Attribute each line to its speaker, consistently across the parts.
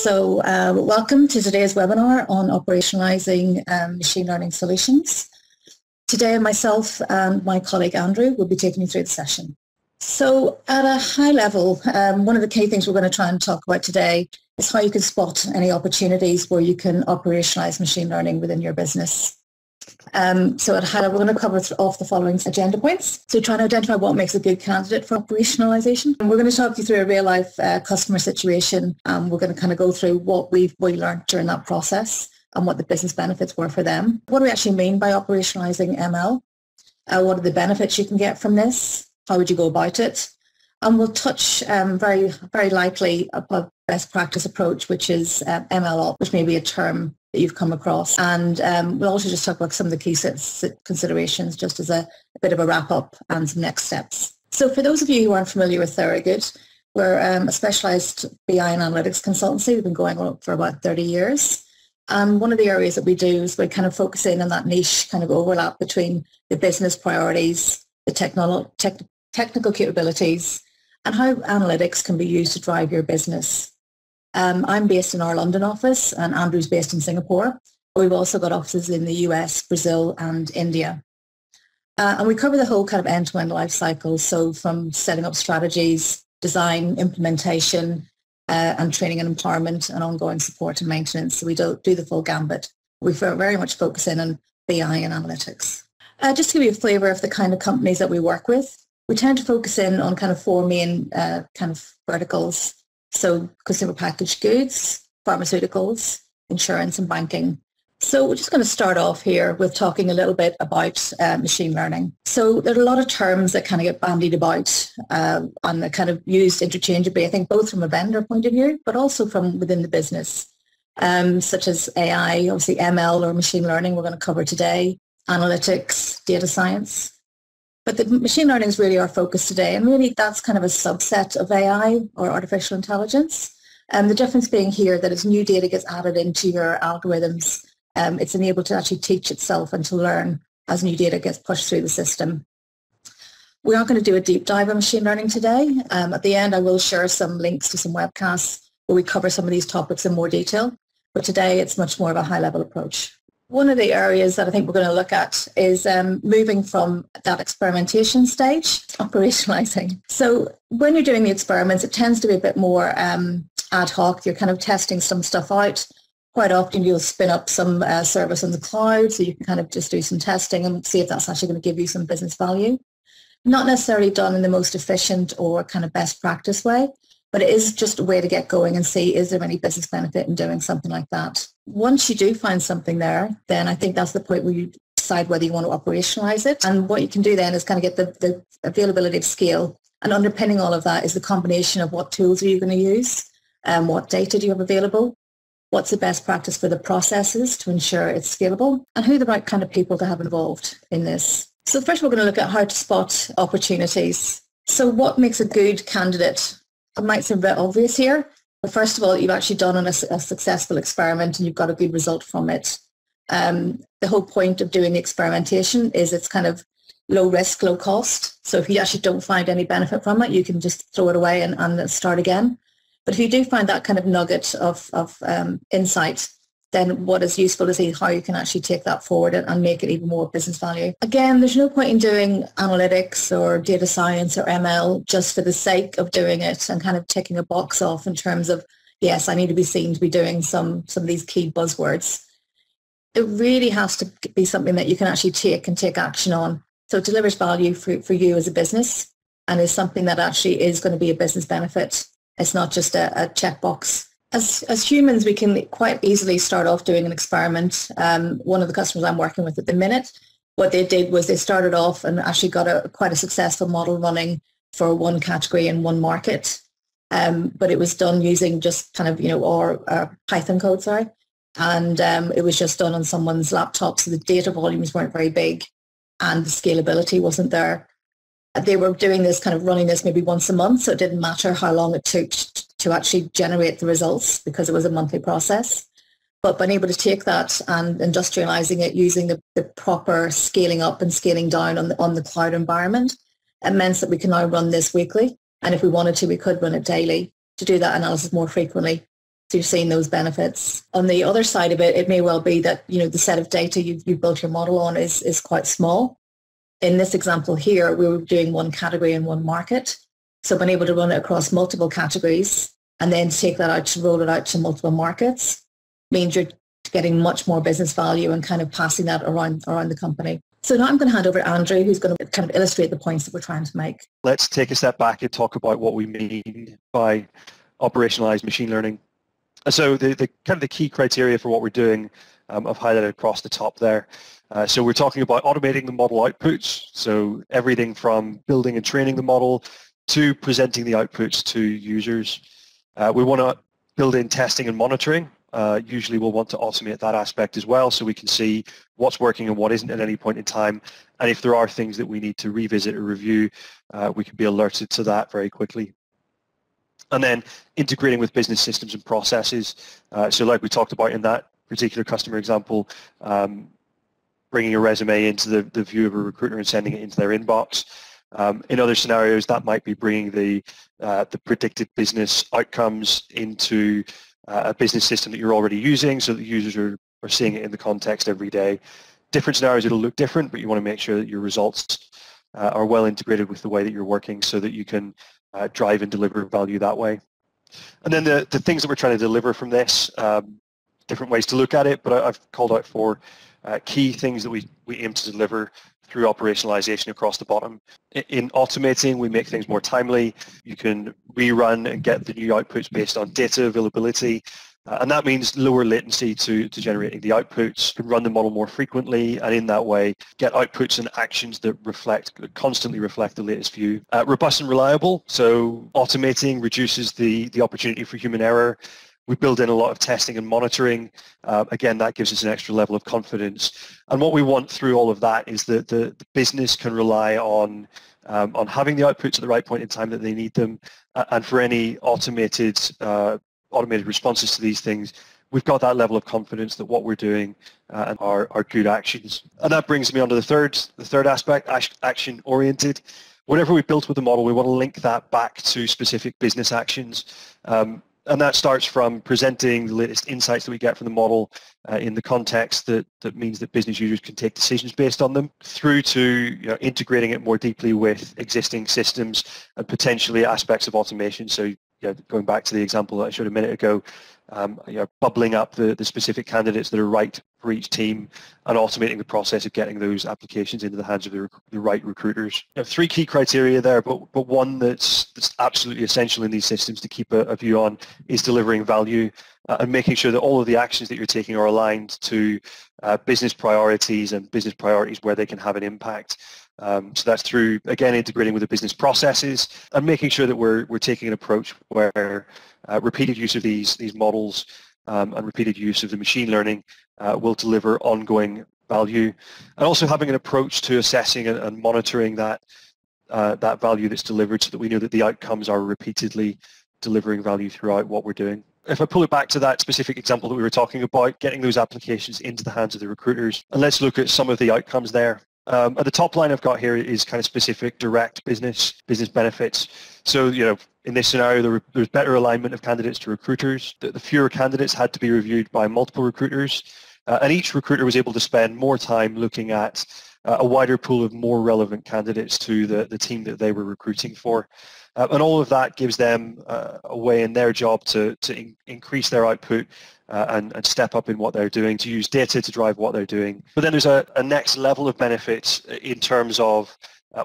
Speaker 1: Welcome to today's webinar on operationalizing machine learning solutions. Today, myself and my colleague Andrew will be taking you through the session. So at a high level, one of the key things we're going to try and talk about today is how you can spot any opportunities where you can operationalize machine learning within your business. So at a high level, we're going to cover off the following agenda points. So trying to identify what makes a good candidate for operationalization. And we're going to talk you through a real life customer situation. We're going to kind of go through what we learned during that process and what the business benefits were for them. What do we actually mean by operationalizing ML? What are the benefits you can get from this? How would you go about it? And we'll touch very lightly about best practice approach, which is ML, which may be a term that you've come across. And we'll also just talk about some of the key considerations just as a bit of a wrap up and some next steps. So for those of you who aren't familiar with Thorogood, we're a specialised BI and analytics consultancy. We've been going on for about 30 years. And one of the areas that we do is we kind of focus in on that niche kind of overlap between the business priorities, the technical capabilities, and how analytics can be used to drive your business. I'm based in our London office and Andrew's based in Singapore. We've also got offices in the US, Brazil and India. And we cover the whole kind of end-to-end life cycle. So from setting up strategies, design, implementation, and training and empowerment and ongoing support and maintenance. So we do the full gambit. We very much focus in on BI and analytics. Just to give you a flavour of the kind of companies that we work with, we tend to focus in on kind of four main kind of verticals. So consumer packaged goods, pharmaceuticals, insurance and banking. So we're just going to start off here with talking a little bit about machine learning. So there are a lot of terms that kind of get bandied about and are kind of used interchangeably, I think both from a vendor point of view, but also from within the business, such as AI, obviously ML or machine learning we're going to cover today, analytics, data science. But the machine learning is really our focus today, and really that's kind of a subset of AI or artificial intelligence. And the difference being here that as new data gets added into your algorithms, it's enabled to actually teach itself and to learn as new data gets pushed through the system. We aren't going to do a deep dive on machine learning today. At the end, I will share some links to some webcasts where we cover some of these topics in more detail. But today, it's much more of a high-level approach. One of the areas that I think we're going to look at is moving from that experimentation stage, operationalizing. So when you're doing the experiments, it tends to be a bit more ad hoc. You're kind of testing some stuff out. Quite often you'll spin up some service on the cloud, so you can kind of just do some testing and see if that's actually going to give you some business value. Not necessarily done in the most efficient or kind of best practice way, but it is just a way to get going and see, is there any business benefit in doing something like that? Once you do find something there, then I think that's the point where you decide whether you want to operationalize it. And what you can do then is kind of get the availability of scale. And underpinning all of that is the combination of what tools are you going to use, what data do you have available, what's the best practice for the processes to ensure it's scalable, and who are the right kind of people to have involved in this. So first we're going to look at how to spot opportunities. So what makes a good candidate? It might seem a bit obvious here, but first of all, you've actually done a successful experiment and you've got a good result from it. The whole point of doing the experimentation is it's kind of low risk, low cost. So if you actually don't find any benefit from it, you can just throw it away and start again. But if you do find that kind of nugget of insight, then what is useful to see how you can actually take that forward and make it even more business value. Again, there's no point in doing analytics or data science or ML just for the sake of doing it and kind of ticking a box off in terms of, yes, I need to be seen to be doing some of these key buzzwords. It really has to be something that you can actually take action on. So it delivers value for you as a business and is something that actually is going to be a business benefit. It's not just a checkbox. As humans, we can quite easily start off doing an experiment. One of the customers I'm working with at the minute, what they did was they started off and actually got quite a successful model running for one category in one market. But it was done using just kind of, or Python code, sorry. And it was just done on someone's laptop. So the data volumes weren't very big and the scalability wasn't there. They were doing this, kind of running this maybe once a month, so it didn't matter how long it took to actually generate the results because it was a monthly process. But being able to take that and industrializing it using the proper scaling up and scaling down on the cloud environment, it meant that we can now run this weekly. And if we wanted to, we could run it daily to do that analysis more frequently, So you're seeing those benefits. On the other side of it, it may well be that, the set of data you've built your model on is quite small. In this example here, we were doing one category in one market. So being able to run it across multiple categories and then take that out to roll it out to multiple markets means you're getting much more business value and kind of passing that around the company. So now I'm going to hand over to Andrew, who's going to kind of illustrate the points that we're trying to make.
Speaker 2: Let's take a step back and talk about what we mean by operationalized machine learning. So the kind of the key criteria for what we're doing, I've highlighted across the top there. So we're talking about automating the model outputs. So everything from building and training the model to presenting the outputs to users. We want to build in testing and monitoring. Usually we'll want to automate that aspect as well so we can see what's working and what isn't at any point in time. And if there are things that we need to revisit or review, we can be alerted to that very quickly. And then integrating with business systems and processes. So like we talked about in that particular customer example, bringing a resume into the view of a recruiter and sending it into their inbox. In other scenarios, that might be bringing the predicted business outcomes into a business system that you're already using so that users are seeing it in the context every day. Different scenarios, it'll look different, but you want to make sure that your results are well integrated with the way that you're working so that you can drive and deliver value that way. And then the things that we're trying to deliver from this, different ways to look at it, but I've called out 4 key things that we aim to deliver through operationalization across the bottom. In automating, we make things more timely. You can rerun and get the new outputs based on data availability. And that means lower latency to generating the outputs. You can run the model more frequently and in that way get outputs and actions that constantly reflect the latest view. Robust and reliable, so automating reduces the opportunity for human error. We build in a lot of testing and monitoring. Again, that gives us an extra level of confidence. And what we want through all of that is that the business can rely on having the outputs at the right point in time that they need them. And for any automated responses to these things, we've got that level of confidence that what we're doing are good actions. And that brings me on to the third aspect, action-oriented. Whatever we built with the model, we want to link that back to specific business actions. And that starts from presenting the latest insights that we get from the model in the context that means that business users can take decisions based on them, through to integrating it more deeply with existing systems and potentially aspects of automation. So going back to the example that I showed a minute ago, bubbling up the specific candidates that are right for each team and automating the process of getting those applications into the hands of the right recruiters. 3 key criteria there, but one that's absolutely essential in these systems to keep a view on is delivering value and making sure that all of the actions that you're taking are aligned to business priorities and business priorities where they can have an impact. So that's through, again, integrating with the business processes and making sure that we're taking an approach where repeated use of these models and repeated use of the machine learning will deliver ongoing value. And also having an approach to assessing and monitoring that value that's delivered so that we know that the outcomes are repeatedly delivering value throughout what we're doing. If I pull it back to that specific example that we were talking about, getting those applications into the hands of the recruiters, and let's look at some of the outcomes there. At the top line I've got here is kind of specific direct business benefits. So, in this scenario, there's better alignment of candidates to recruiters. The fewer candidates had to be reviewed by multiple recruiters, and each recruiter was able to spend more time looking at a wider pool of more relevant candidates to the team that they were recruiting for. And all of that gives them a way in their job to increase their output and step up in what they're doing, to use data to drive what they're doing. But then there's a next level of benefits in terms of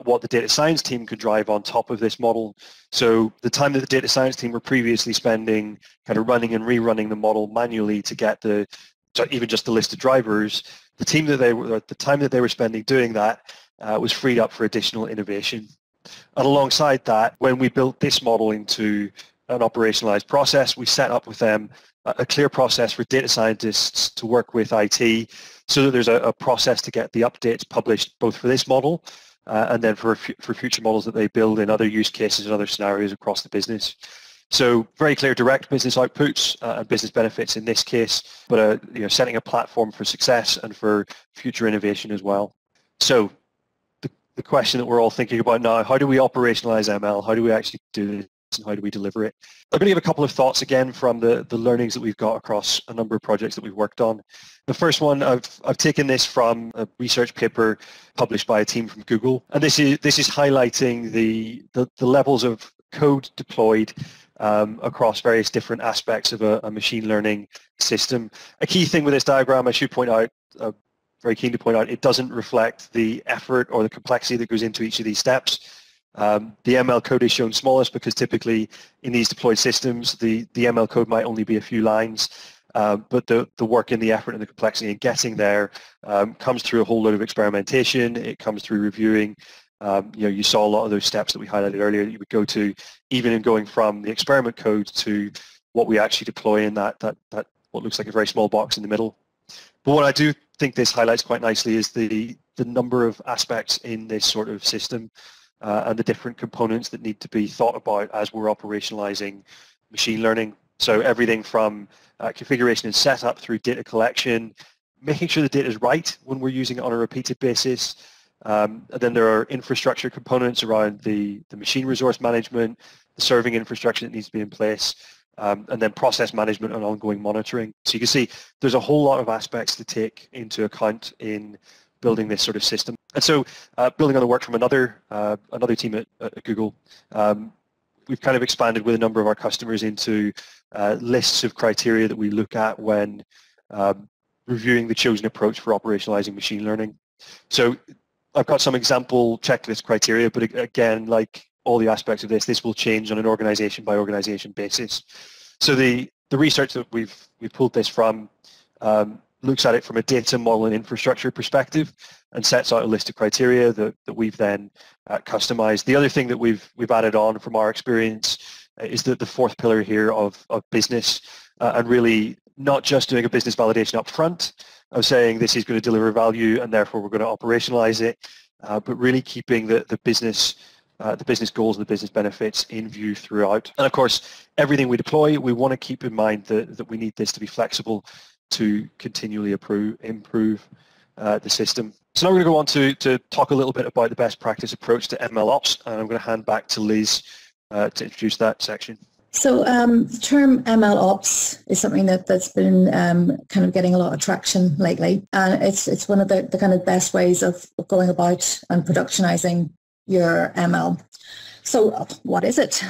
Speaker 2: what the data science team could drive on top of this model. So the time that the data science team were previously spending kind of running and rerunning the model manually to get even just the list of drivers, the time that they were spending doing that was freed up for additional innovation. And alongside that, when we built this model into an operationalized process, we set up with them a clear process for data scientists to work with IT so that there's a process to get the updates published both for this model and then for future models that they build in other use cases and other scenarios across the business. So very clear direct business outputs and business benefits in this case, but setting a platform for success and for future innovation as well. So the question that we're all thinking about now, how do we operationalize ML? How do we actually do this? and how do we deliver it. I'm going to give a couple of thoughts again from the learnings that we've got across a number of projects that we've worked on. The first one, I've taken this from a research paper published by a team from Google, and this is highlighting the levels of code deployed across various different aspects of a machine learning system. A key thing with this diagram, I should point out, very keen to point out, it doesn't reflect the effort or the complexity that goes into each of these steps. The ML code is shown smallest because typically in these deployed systems, the ML code might only be a few lines, but the work and the effort and the complexity in getting there comes through a whole load of experimentation. It comes through reviewing. You saw a lot of those steps that we highlighted earlier that you would go to, even in going from the experiment code to what we actually deploy in that what looks like a very small box in the middle. But what I do think this highlights quite nicely is the number of aspects in this sort of system and the different components that need to be thought about as we're operationalizing machine learning. So everything from configuration and setup through data collection, making sure the data is right when we're using it on a repeated basis. And then there are infrastructure components around the machine resource management, the serving infrastructure that needs to be in place, and then process management and ongoing monitoring. So you can see there's a whole lot of aspects to take into account in building this sort of system. And so building on the work from another team at Google, we've kind of expanded with a number of our customers into lists of criteria that we look at when reviewing the chosen approach for operationalizing machine learning. So I've got some example checklist criteria, but again, like all the aspects of this will change on an organization by organization basis. So the research that we've pulled this from looks at it from a data model and infrastructure perspective and sets out a list of criteria that we've then customized. The other thing that we've added on from our experience is the fourth pillar here of business and really not just doing a business validation up front of saying this is going to deliver value and therefore we're going to operationalize it, but really keeping the business goals and the business benefits in view throughout. And of course, everything we deploy, we want to keep in mind that we need this to be flexible to continually improve the system. So now we're going to go on to talk a little bit about the best practice approach to ML Ops, and I'm going to hand back to Liz to introduce that section.
Speaker 1: So the term ML Ops is something that's been kind of getting a lot of traction lately, and it's one of the kind of best ways of going about and productionizing your ML. So what is it?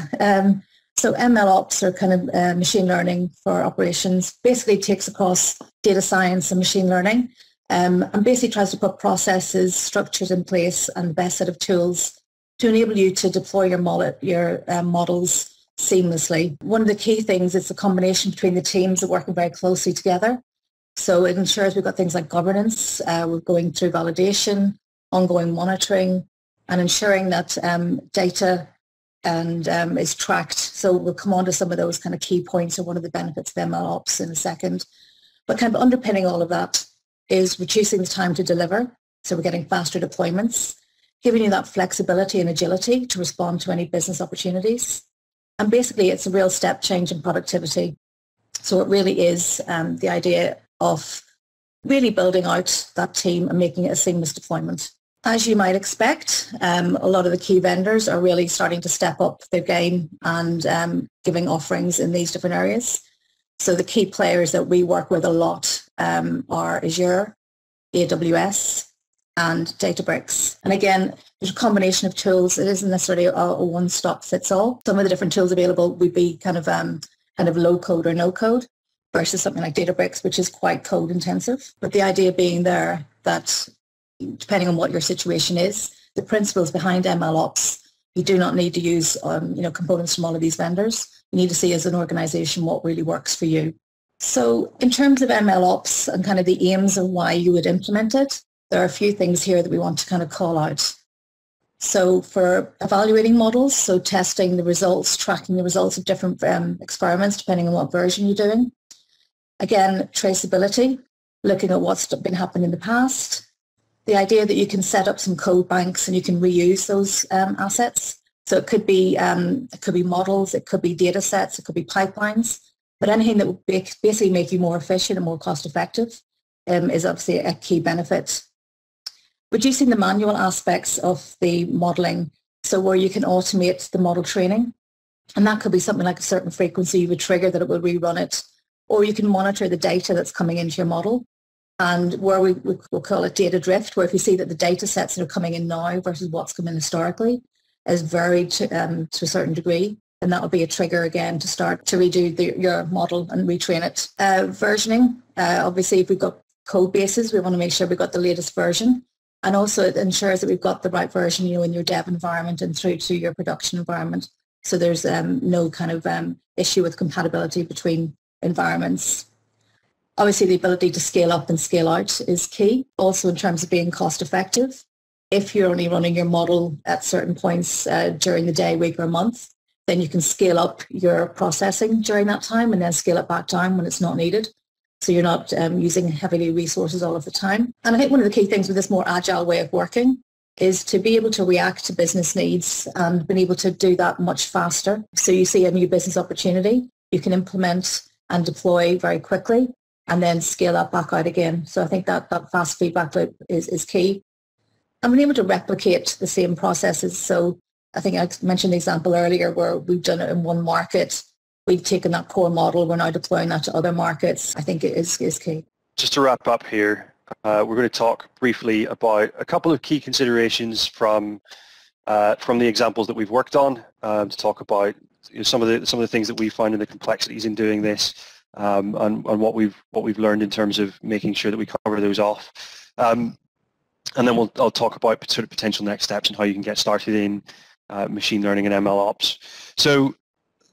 Speaker 1: So ML Ops are kind of machine learning for operations, basically takes across data science and machine learning and basically tries to put processes, structures in place and the best set of tools to enable you to deploy your models seamlessly. One of the key things is the combination between the teams that are working very closely together. So it ensures we've got things like governance, we're going through validation, ongoing monitoring, and ensuring that data and is tracked. So we'll come on to some of those kind of key points or one of the benefits of ML Ops in a second. But kind of underpinning all of that is reducing the time to deliver. So we're getting faster deployments, giving you that flexibility and agility to respond to any business opportunities. And basically it's a real step change in productivity. So it really is the idea of really building out that team and making it a seamless deployment. As you might expect, a lot of the key vendors are really starting to step up their game and giving offerings in these different areas. So the key players that we work with a lot are Azure, AWS, and Databricks. And again, there's a combination of tools. It isn't necessarily a one-stop fits all. Some of the different tools available would be kind of low code or no code versus something like Databricks, which is quite code intensive. But the idea being there that depending on what your situation is, the principles behind ML Ops, you do not need to use components from all of these vendors. You need to see as an organization what really works for you. So in terms of ML Ops and kind of the aims of why you would implement it, there are a few things here that we want to kind of call out. So for evaluating models, so testing the results, tracking the results of different experiments, depending on what version you're doing. Again, traceability, looking at what's been happening in the past. The idea that you can set up some code banks and you can reuse those assets. So it could be models, it could be data sets, it could be pipelines, but anything that would basically make you more efficient and more cost effective is obviously a key benefit. Reducing the manual aspects of the modeling, so where you can automate the model training And that could be something like a certain frequency you would trigger that it will rerun it. Or you can monitor the data that's coming into your model. And where we'll call it data drift, where if you see that the data sets that are coming in now versus what's come in historically is varied to a certain degree, and that will be a trigger again to start to redo your model and retrain it. Versioning, obviously if we've got code bases, we want to make sure we've got the latest version. And also it ensures that we've got the right version, in your dev environment and through to your production environment. So there's no kind of issue with compatibility between environments. Obviously, the ability to scale up and scale out is key. Also in terms of being cost effective. If you're only running your model at certain points during the day, week or month, then you can scale up your processing during that time and then scale it back down when it's not needed. So you're not using heavily resources all of the time. And I think one of the key things with this more agile way of working is to be able to react to business needs and being able to do that much faster. So you see a new business opportunity, you can implement and deploy very quickly and then scale that back out again. So I think that fast feedback loop is key. And being able to replicate the same processes. So I think I mentioned the example earlier where we've done it in one market. We've taken that core model, we're now deploying that to other markets. I think it is key.
Speaker 2: Just to wrap up here, we're going to talk briefly about a couple of key considerations from the examples that we've worked on, to talk about some of the things that we found in the complexities in doing this, and what we've learned in terms of making sure that we cover those off. And then I'll talk about sort of potential next steps and how you can get started in machine learning and ML ops. So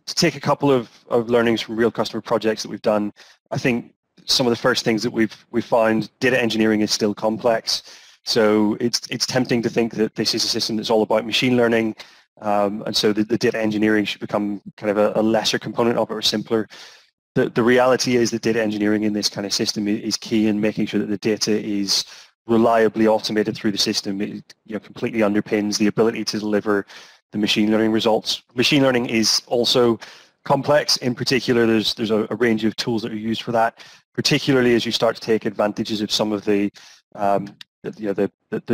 Speaker 2: to take a couple of learnings from real customer projects that we've done, I think some of the first things that we've found, data engineering is still complex. So it's tempting to think that this is a system that's all about machine learning, and so the data engineering should become kind of a lesser component of it or simpler. The reality is that data engineering in this kind of system is key in making sure that the data is reliably automated through the system. It completely underpins the ability to deliver the machine learning results. Machine learning is also complex. In particular, there's a range of tools that are used for that, particularly as you start to take advantages of some of the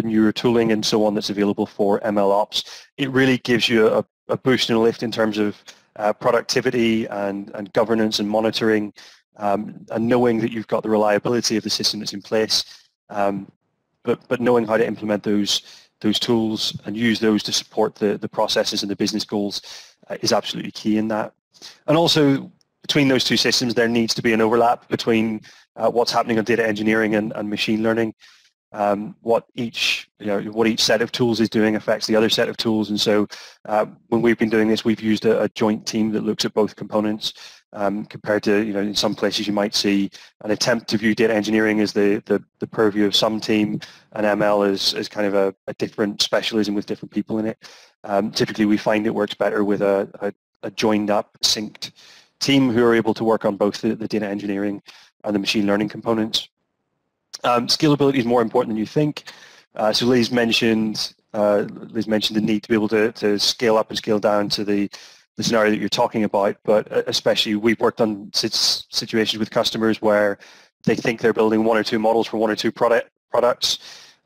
Speaker 2: newer tooling and so on that's available for ML ops. It really gives you a boost and a lift in terms of productivity and governance and monitoring, and knowing that you've got the reliability of the system that's in place, but knowing how to implement those tools and use those to support the processes and the business goals is absolutely key in that. And also between those two systems there needs to be an overlap between what's happening on data engineering and machine learning. What each set of tools is doing affects the other set of tools, and so when we've been doing this, we've used a joint team that looks at both components, compared to in some places you might see an attempt to view data engineering as the purview of some team and ML as kind of a different specialism with different people in it. Typically we find it works better with a joined up, synced team who are able to work on both the data engineering and the machine learning components. Scalability is more important than you think. So Liz mentioned the need to be able to scale up and scale down to the scenario that you're talking about, but especially we've worked on situations with customers where they think they're building one or two models for one or two products,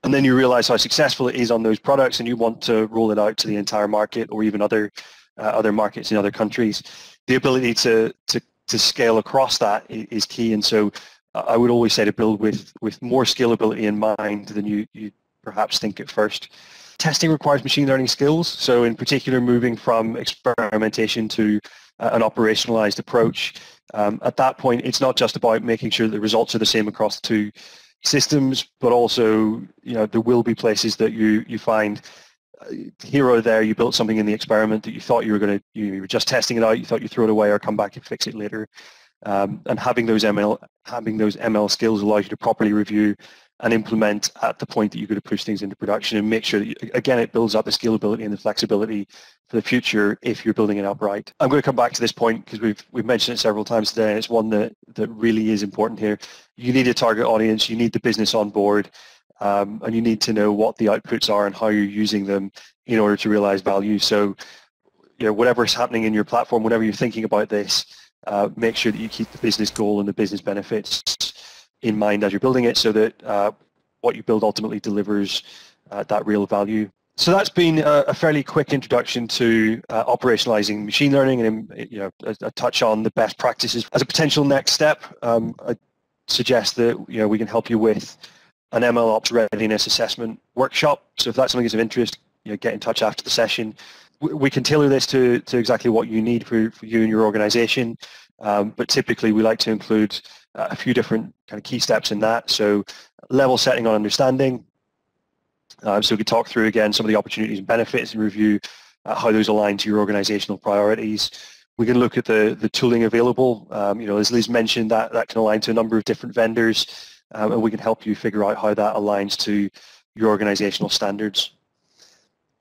Speaker 2: and then you realize how successful it is on those products and you want to roll it out to the entire market or even other markets in other countries. The ability to scale across that is key, and so I would always say to build with more scalability in mind than you perhaps think at first. Testing requires machine learning skills, so in particular moving from experimentation to an operationalized approach. At that point, it's not just about making sure that the results are the same across the two systems, but also there will be places that you find here or there you built something in the experiment that you thought you were just testing it out, you thought you threw it away or come back and fix it later. And having those ML skills allows you to properly review and implement at the point that you're going to push things into production and make sure that, again, it builds up the scalability and the flexibility for the future if you're building it up right. I'm going to come back to this point because we've mentioned it several times today, and it's one that really is important here. You need a target audience, you need the business on board, and you need to know what the outputs are and how you're using them in order to realize value. So, whatever's happening in your platform, whenever you're thinking about this, make sure that you keep the business goal and the business benefits in mind as you're building it, so that what you build ultimately delivers that real value. So that's been a fairly quick introduction to operationalizing machine learning, and a touch on the best practices. As a potential next step, I suggest that we can help you with an ML Ops readiness assessment workshop. So if that's something that's of interest, get in touch after the session. We can tailor this to exactly what you need for you and your organization, but typically we like to include a few different kind of key steps in that. So level setting on understanding. So we could talk through again some of the opportunities and benefits and review how those align to your organizational priorities. We can look at the tooling available. As Liz mentioned, that can align to a number of different vendors, and we can help you figure out how that aligns to your organizational standards.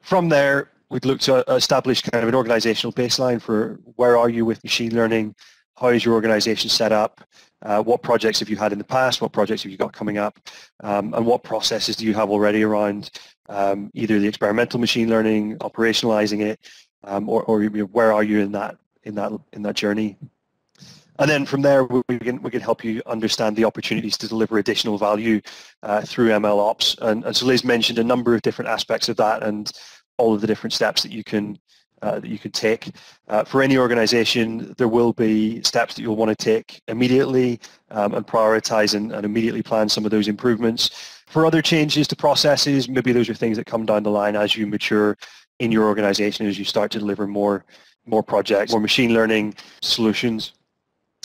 Speaker 2: From there, we'd look to establish kind of an organizational baseline for where are you with machine learning, how is your organization set up, what projects have you had in the past, what projects have you got coming up, and what processes do you have already around either the experimental machine learning, operationalizing it, or where are you in that journey. And then from there, we can help you understand the opportunities to deliver additional value through ML Ops. And so Liz mentioned a number of different aspects of that and all of the different steps that you can take. For any organization, there will be steps that you'll want to take immediately and prioritize and immediately plan some of those improvements. For other changes to processes, maybe those are things that come down the line as you mature in your organization, as you start to deliver more projects, more machine learning solutions.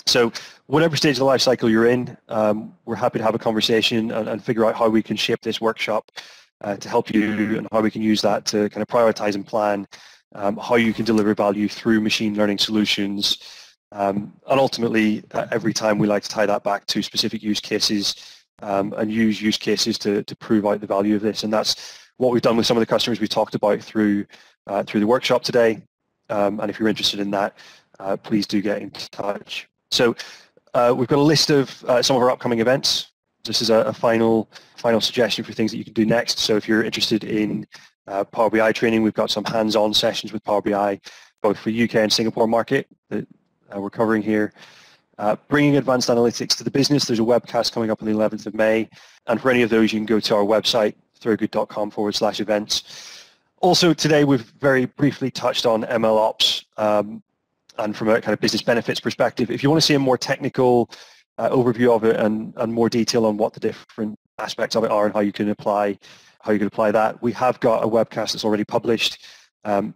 Speaker 2: So whatever stage of the life cycle you're in, we're happy to have a conversation and figure out how we can shape this workshop to help you and how we can use that to kind of prioritize and plan how you can deliver value through machine learning solutions. And ultimately, every time we like to tie that back to specific use cases and use use cases to prove out the value of this. And that's what we've done with some of the customers we talked about through the workshop today. And if you're interested in that, please do get in touch. So we've got a list of some of our upcoming events. This is a final suggestion for things that you can do next. So if you're interested in Power BI training, we've got some hands-on sessions with Power BI, both for UK and Singapore market that we're covering here. Bringing advanced analytics to the business, there's a webcast coming up on the 11th of May. And for any of those, you can go to our website, thorogood.com/events. Also today, we've very briefly touched on ML Ops. And from a kind of business benefits perspective, if you want to see a more technical overview of it and more detail on what the different aspects of it are and how you can apply that, we have got a webcast that's already published.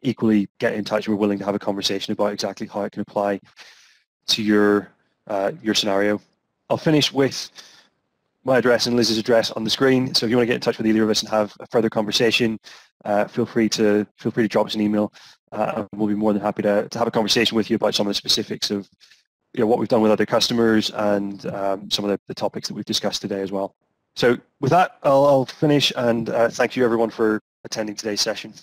Speaker 2: Equally, get in touch. We're willing to have a conversation about exactly how it can apply to your scenario. I'll finish with my address and Liz's address on the screen. So if you want to get in touch with either of us and have a further conversation, feel free to drop us an email. We'll be more than happy to have a conversation with you about some of the specifics of what we've done with other customers and some of the topics that we've discussed today as well. So with that, I'll finish and thank you everyone for attending today's session.